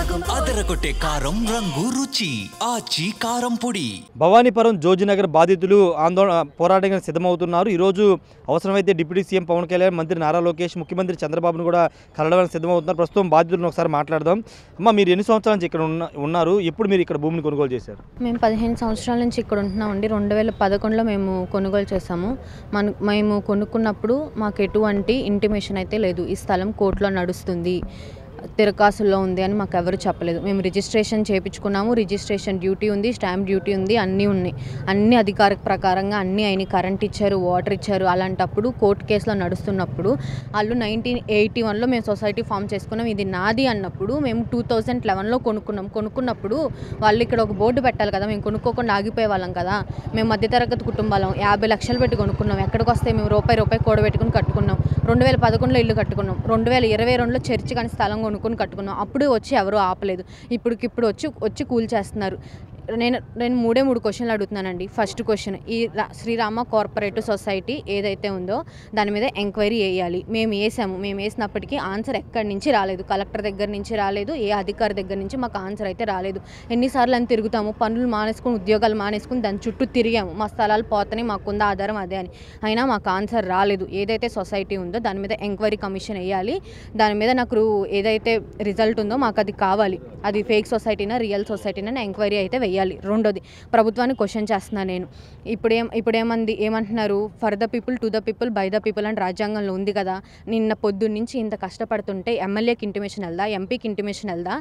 అదరగొట్టే కారం రంగు రుచి ఆచి కారం పొడి. భవానీపురం జోజినగర్ బాధితులు ఆందోళన పోరాటానికి సిద్ధమవుతున్నారు. ఈరోజు అవసరమైతే డిప్యూటీ సీఎం పవన్ కళ్యాణ్, మంత్రి నారా లోకేష్, ముఖ్యమంత్రి చంద్రబాబును కూడా కలవడానికి సిద్ధమవుతున్నారు. ప్రస్తుతం బాధితులను ఒకసారి మాట్లాడదాం. అమ్మ, మీరు ఎన్ని సంవత్సరాల నుంచి ఇక్కడ ఉన్నారు? ఎప్పుడు మీరు ఇక్కడ భూమిని కొనుగోలు చేశారు? మేము 15 సంవత్సరాల నుంచి ఇక్కడ ఉంటున్నామండి. 2011లో మేము కొనుగోలు చేసాము. మేము కొనుక్కున్నప్పుడు మాకు ఎటువంటి ఇంటిమేషన్ అయితే లేదు. ఈ స్థలం కోర్టులో నడుస్తుంది, తిరకాసుల్లో ఉంది అని మాకు ఎవరు చెప్పలేదు. మేము రిజిస్ట్రేషన్ చేయించుకున్నాము. రిజిస్ట్రేషన్ డ్యూటీ ఉంది, స్టాంప్ డ్యూటీ ఉంది, అన్నీ ఉన్నాయి. అన్ని అధికారిక ప్రకారంగా అన్నీ అయిన కరెంట్ ఇచ్చారు, వాటర్ ఇచ్చారు. అలాంటప్పుడు కోర్టు కేసులో నడుస్తున్నప్పుడు వాళ్ళు 1981లో మేము సొసైటీ ఫామ్ చేసుకున్నాం, ఇది నాది అన్నప్పుడు మేము 2011లో కొనుక్కున్నప్పుడు వాళ్ళు ఇక్కడ ఒక బోర్డు పెట్టాలి కదా, మేము కొనుక్కోకుండా ఆగిపోయే వాళ్ళం కదా. మేము మధ్యతరగతి కుటుంబాలం, 50 లక్షలు పెట్టి కొనుక్కున్నాం. ఎక్కడికి వస్తే మేము రూపాయి కూడబెట్టుకుని కట్టుకున్నాం. 2011లో ఇల్లు కట్టుకున్నాం. 2022లో చర్చి కానీ స్థలం కొనుక్కొని కట్టుకున్నాం. అప్పుడు వచ్చి ఎవరు ఆపలేదు. ఇప్పుడు వచ్చి కూల్చేస్తున్నారు. నేను మూడే క్వశ్చన్లు అడుగుతున్నానండి. ఫస్ట్ క్వశ్చన్, ఈ శ్రీరామ కోఆపరేటివ్ సొసైటీ ఏదైతే ఉందో దాని మీద ఎంక్వైరీ వేయాలి. మేము వేసినప్పటికీ ఆన్సర్ ఎక్కడి నుంచి రాలేదు. కలెక్టర్ దగ్గర నుంచి రాలేదు, ఏ అధికారి దగ్గర నుంచి మాకు ఆన్సర్ అయితే రాలేదు. ఎన్నిసార్లు అని తిరుగుతాము, పనులు మానేసుకుని, ఉద్యోగాలు మానేసుకుని దాని చుట్టూ తిరిగాము. మా స్థలాలు పోతని, మాకుంద ఆధారం అదే అని. అయినా మాకు ఆన్సర్ రాలేదు. ఏదైతే సొసైటీ ఉందో దాని మీద ఎంక్వైరీ కమిషన్ వేయాలి. దాని మీద నాకు ఏదైతే రిజల్ట్ ఉందో మాకు అది కావాలి. అది ఫేక్ సొసైటీనా రియల్ సొసైటీనా ఎంక్వైరీ అయితే వేయాలి. రెండోది, ప్రభుత్వాన్ని క్వశ్చన్ చేస్తున్నాను నేను. ఏమంటున్నారు, for the people, to the people, by the people అని రాజ్యాంగంలో ఉంది కదా. నిన్న పొద్దున్న నుంచి ఇంత కష్టపడుతుంటే ఎమ్మెల్యేకి ఇంటిమేషన్ వెళ్దా, ఎంపీకి ఇంటిమేషన్ వెళ్దా?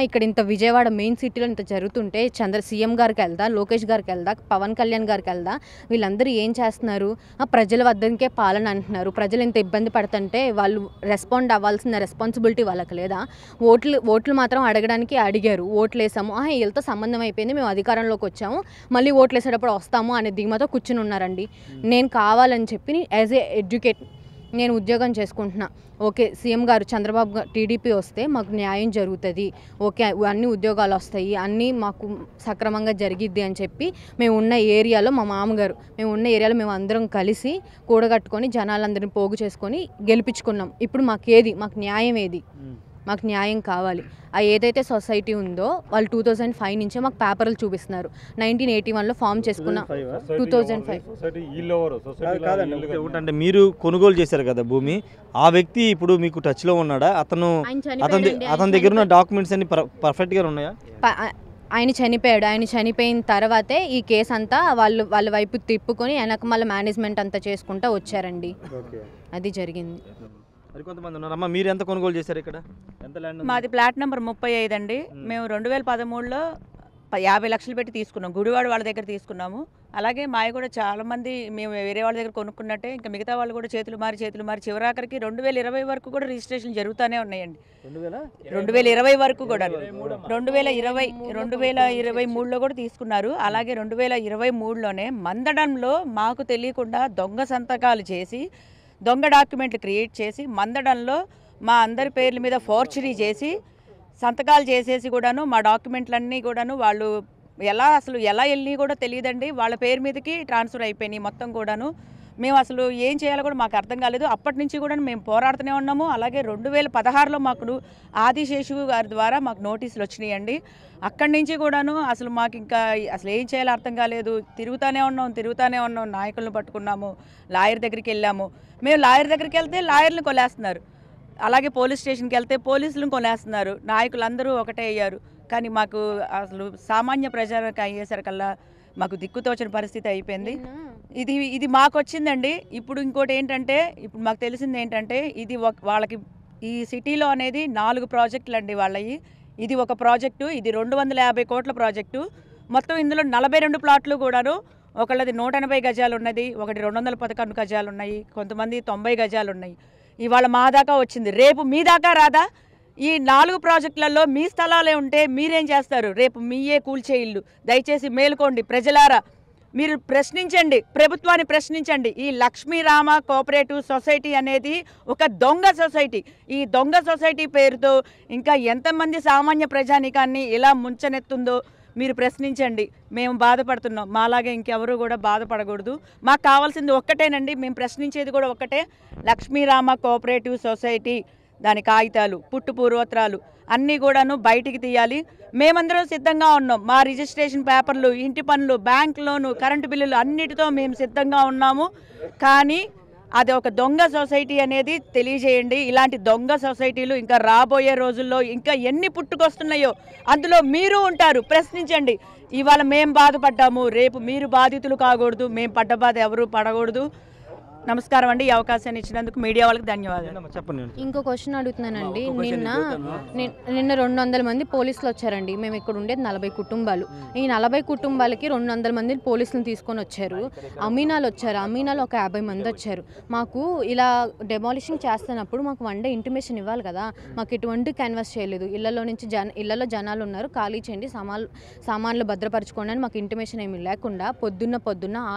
ఇక్కడ ఇంత విజయవాడ మెయిన్ సిటీలో ఇంత జరుగుతుంటే సీఎం గారికి వెళ్దా, లోకేష్ గారికి వెళ్దా, పవన్ కళ్యాణ్ గారికి వెళ్దా? వీళ్ళందరూ ఏం చేస్తున్నారు? ప్రజల వద్దకే పాలన అంటున్నారు. ప్రజలు ఇంత ఇబ్బంది పడుతుంటే వాళ్ళు రెస్పాండ్ అవ్వాల్సిన రెస్పాన్సిబిలిటీ వాళ్ళకి లేదా? ఓట్లు మాత్రం అడగడానికి అడిగారు, ఓట్లు వేసాము, వీళ్ళతో సంబంధం అయిపోయింది, మేము అధికారంలోకి వచ్చాము, మళ్ళీ ఓట్లు వేసేటప్పుడు వస్తాము అనే దిగుమతో కూర్చుని ఉన్నారండి. నేను కావాలని చెప్పి యాజ్ ఏ ఎడ్యుకేట్ నేను ఉద్యోగం చేసుకుంటున్నా. ఓకే, సీఎం గారు చంద్రబాబు గారు టీడీపీ వస్తే మాకు న్యాయం జరుగుతుంది, ఓకే అన్ని ఉద్యోగాలు వస్తాయి, అన్నీ మాకు సక్రమంగా జరిగిద్ది అని చెప్పి మేము ఉన్న ఏరియాలో మేము అందరం కలిసి కూడగట్టుకొని జనాలందరినీ పోగు చేసుకొని గెలిపించుకున్నాం. ఇప్పుడు మాకు న్యాయం ఏది? మాకు న్యాయం కావాలి. ఏదైతే సొసైటీ ఉందో వాళ్ళు 2005 నుంచే మాకు పేపర్లు చూపిస్తున్నారు. 1981లో ఫామ్ చేసుకున్న 2005. అంటే మీరు కొనుగోలు చేశారు కదా భూమి, ఆ వ్యక్తి ఇప్పుడు మీకు టచ్లో ఉన్నాడా? అతని దగ్గర ఉన్న డాక్యుమెంట్స్ అన్ని పర్ఫెక్ట్గా ఉన్నాయా? ఆయన చనిపోయాడు. ఆయన చనిపోయిన తర్వాతే ఈ కేసు అంతా వాళ్ళ వైపు తిప్పుకొని వెనక మళ్ళీ మేనేజ్మెంట్ అంతా చేసుకుంటూ వచ్చారండి. అది జరిగింది. కొంతమంది ఉన్నారమ్మా, మీరు ఎంత కొనుగోలు చేశారు ఇక్కడ? ఎంత ల్యాండ్? మాది ప్లాట్ నెంబర్ 35 అండి. మేము 2013లో 50 లక్షలు పెట్టి తీసుకున్నాం. గుడివాడ వాళ్ళ దగ్గర తీసుకున్నాము. అలాగే మావి కూడా చాలామంది మేము వేరే వాళ్ళ దగ్గర కొనుక్కున్నట్టే ఇంకా మిగతా వాళ్ళు కూడా చేతులు మారి చివరాఖరికి 2020 వరకు కూడా రిజిస్ట్రేషన్ జరుగుతూనే ఉన్నాయండి. 2020 వరకు కూడా 2023లో కూడా తీసుకున్నారు. అలాగే 2023లోనే మందడంలో మాకు తెలియకుండా దొంగ సంతకాలు చేసి, దొంగ డాక్యుమెంట్లు క్రియేట్ చేసి, మందడంలో మా అందరి పేర్ల మీద ఫోర్జరీ చేసి సంతకాలు చేసేసి కూడాను మా డాక్యుమెంట్లన్నీ కూడాను వాళ్ళు ఎలా వెళ్ళి కూడా తెలియదండి. వాళ్ళ పేరు మీదకి ట్రాన్స్ఫర్ అయిపోయినాయి మొత్తం కూడాను. మేము అసలు ఏం చేయాలో కూడా మాకు అర్థం కాలేదు. అప్పటి నుంచి కూడా మేము పోరాడుతూనే ఉన్నాము. అలాగే 2016లో మాకు ఆదిశేషు గారి ద్వారా మాకు నోటీసులు వచ్చినాయండి. అక్కడి నుంచి కూడాను అసలు మాకు ఇంకా అసలు ఏం చేయాలో అర్థం కాలేదు. తిరుగుతూనే ఉన్నాం. నాయకులను పట్టుకున్నాము, లాయర్ దగ్గరికి వెళ్ళాము. మేము లాయర్ దగ్గరికి వెళ్తే లాయర్లను కొలేస్తున్నారు, అలాగే పోలీస్ స్టేషన్కి వెళ్తే పోలీసులను కొలేస్తున్నారు. నాయకులందరూ ఒకటే అయ్యారు. కానీ మాకు అసలు సామాన్య ప్రజలకు అయ్యేసరికల్లా మాకు దిక్కుతోచని పరిస్థితి అయిపోయింది. ఇది మాకు వచ్చిందండి. ఇప్పుడు ఇంకోటి ఏంటంటే, ఇప్పుడు మాకు తెలిసింది ఏంటంటే, ఇది వాళ్ళకి ఈ సిటీలో అనేది 4 ప్రాజెక్టులు అండి వాళ్ళవి. ఇది ఒక ప్రాజెక్టు, ఇది 250 కోట్ల ప్రాజెక్టు. మొత్తం ఇందులో 42 ప్లాట్లు కూడాను. ఒకళ్ళది 180 గజాలు ఉన్నది, ఒకటి 211 గజాలు ఉన్నాయి, కొంతమంది 90 గజాలు ఉన్నాయి. ఇవాళ మా దాకా వచ్చింది, రేపు మీ దాకా రాదా? ఈ 4 ప్రాజెక్టులలో మీ స్థలాలే ఉంటే మీరేం చేస్తారు? రేపు మీయే కూల్చే ఇల్లు. దయచేసి మేలుకోండి ప్రజలారా, మీరు ప్రశ్నించండి, ప్రభుత్వాన్ని ప్రశ్నించండి. ఈ లక్ష్మీరామ కోఆపరేటివ్ సొసైటీ అనేది ఒక దొంగ సొసైటీ. ఈ దొంగ సొసైటీ పేరుతో ఇంకా ఎంతమంది సామాన్య ప్రజానికాన్ని ఇలా ముంచనెత్తుందో మీరు ప్రశ్నించండి. మేము బాధపడుతున్నాం, మాలాగే ఇంకెవరు కూడా బాధపడకూడదు. మాకు కావాల్సింది ఒక్కటేనండి, మేము ప్రశ్నించేది కూడా ఒక్కటే, లక్ష్మీరామ కోఆపరేటివ్ సొసైటీ దాని కాగితాలు, పుట్టు పూర్వోత్తరాలు అన్నీ కూడాను బయటికి తీయాలి. మేమందరం సిద్ధంగా ఉన్నాం. మా రిజిస్ట్రేషన్ పేపర్లు, ఇంటి పనులు, బ్యాంక్ లోను, కరెంటు బిల్లులు అన్నిటితో మేము సిద్ధంగా ఉన్నాము. కానీ అది ఒక దొంగ సొసైటీ అనేది తెలియజేయండి. ఇలాంటి దొంగ సొసైటీలు ఇంకా రాబోయే రోజుల్లో ఇంకా ఎన్ని పుట్టుకొస్తున్నాయో అందులో మీరు ఉంటారు, ప్రశ్నించండి. ఇవాళ మేము బాధపడ్డాము, రేపు మీరు బాధితులు కాకూడదు, మేము పడ్డ బాధ ఎవరు పడకూడదు. నమస్కారం అండి. ఈ అవకాశాన్ని ఇచ్చినందుకు మీడియా వాళ్ళకి ధన్యవాదాలు. చెప్పండి. ఇంకో క్వశ్చన్ అడుగుతున్నానండి. నిన్న 200 మంది పోలీసులు వచ్చారండి. మేము ఇక్కడ ఉండేది 40 కుటుంబాలు. ఈ 40 కుటుంబాలకి 200 మంది పోలీసులను తీసుకొని వచ్చారు. అమీనాలు వచ్చారు. అమీనాలు ఒక 50 మంది వచ్చారు. మాకు ఇలా డెమాలిషింగ్ చేస్తున్నప్పుడు మాకు వన్ డే ఇంటిమేషన్ ఇవ్వాలి కదా. మాకు ఎటువంటి క్యాన్వాస్ చేయలేదు. ఇళ్లలో జనాలు ఉన్నారు, ఖాళీ చేయండి, సామాన్లు భద్రపరచుకోండి అని మాకు ఇంటిమేషన్ ఏమీ లేకుండా పొద్దున్న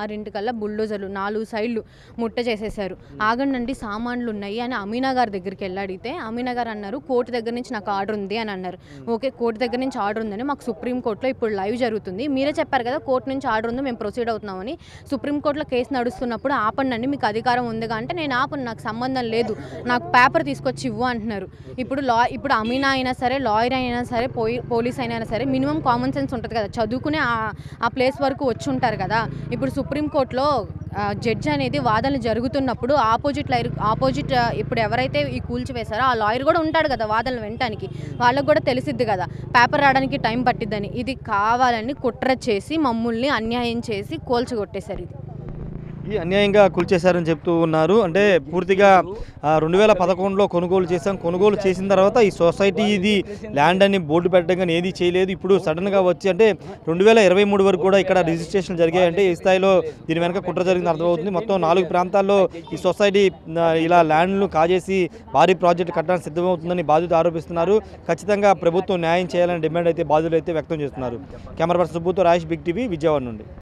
6 బుల్డోజర్లు 4 సైడ్లు ముట్ట చేసేసారు. ఆగండి, సామాన్లు ఉన్నాయి అని అమీనా గారి దగ్గరికి వెళ్ళి అడిగితే అమీనా గారు అన్నారు కోర్టు దగ్గర నుంచి నాకు ఆర్డర్ ఉంది అని అన్నారు. ఓకే, కోర్టు దగ్గర నుంచి ఆర్డర్ ఉందని మాకు సుప్రీంకోర్టులో ఇప్పుడు లైవ్ జరుగుతుంది. మీరే చెప్పారు కదా కోర్టు నుంచి ఆర్డర్ ఉంది, మేము ప్రొసీడ్ అవుతున్నామని. సుప్రీంకోర్టులో కేసు నడుస్తున్నప్పుడు ఆపండి, మీకు అధికారం ఉంది అంటే నేను ఆపను, నాకు సంబంధం లేదు, నాకు పేపర్ తీసుకొచ్చి ఇవ్వు అంటున్నారు. ఇప్పుడు అమీనా అయినా సరే, లాయర్ అయినా సరే, పోలీస్ అయినా సరే మినిమం కామన్ సెన్స్ ఉంటుంది కదా, చదువుకునే ఆ ప్లేస్ వరకు వచ్చి ఉంటారు కదా. ఇప్పుడు సుప్రీంకోర్టులో జడ్జి అనేది వాదనలు జరుగుతున్నప్పుడు ఆపోజిట్ ఇప్పుడు ఎవరైతే ఈ కూల్చివేశారో ఆ లాయర్ కూడా ఉంటాడు కదా వాదనలు వినటానికి. వాళ్ళకు కూడా తెలిసిద్ది కదా పేపర్ రావడానికి టైం పట్టిద్దని. ఇది కావాలని కుట్ర చేసి మమ్మల్ని అన్యాయం చేసి కూల్చగొట్టేశారు. ఈ అన్యాయంగా కూల్చేశారని చెప్తూ ఉన్నారు. అంటే పూర్తిగా 2011లో కొనుగోలు చేశాం, కొనుగోలు చేసిన తర్వాత ఈ సొసైటీ ఇది ల్యాండ్ అని బోర్డు పెట్టడం కానీ ఏది చేయలేదు. ఇప్పుడు సడన్గా వచ్చి అంటే 2023 వరకు కూడా ఇక్కడ రిజిస్ట్రేషన్ జరిగాయి. అంటే ఈ స్థాయిలో దీని వెనక కుట్ర జరిగింది అర్థమవుతుంది. మొత్తం 4 ప్రాంతాల్లో ఈ సొసైటీ ఇలా ల్యాండ్లు కాజేసి భారీ ప్రాజెక్టు కట్టడానికి సిద్ధమవుతుందని బాధితులు ఆరోపిస్తున్నారు. ఖచ్చితంగా ప్రభుత్వం న్యాయం చేయాలని డిమాండ్ అయితే బాధితులు అయితే వ్యక్తం చేస్తున్నారు. కెమెరా పర్సన్ సుబ్బుతో రాజేష్, బిగ్ టీవీ, విజయవాడ నుండి.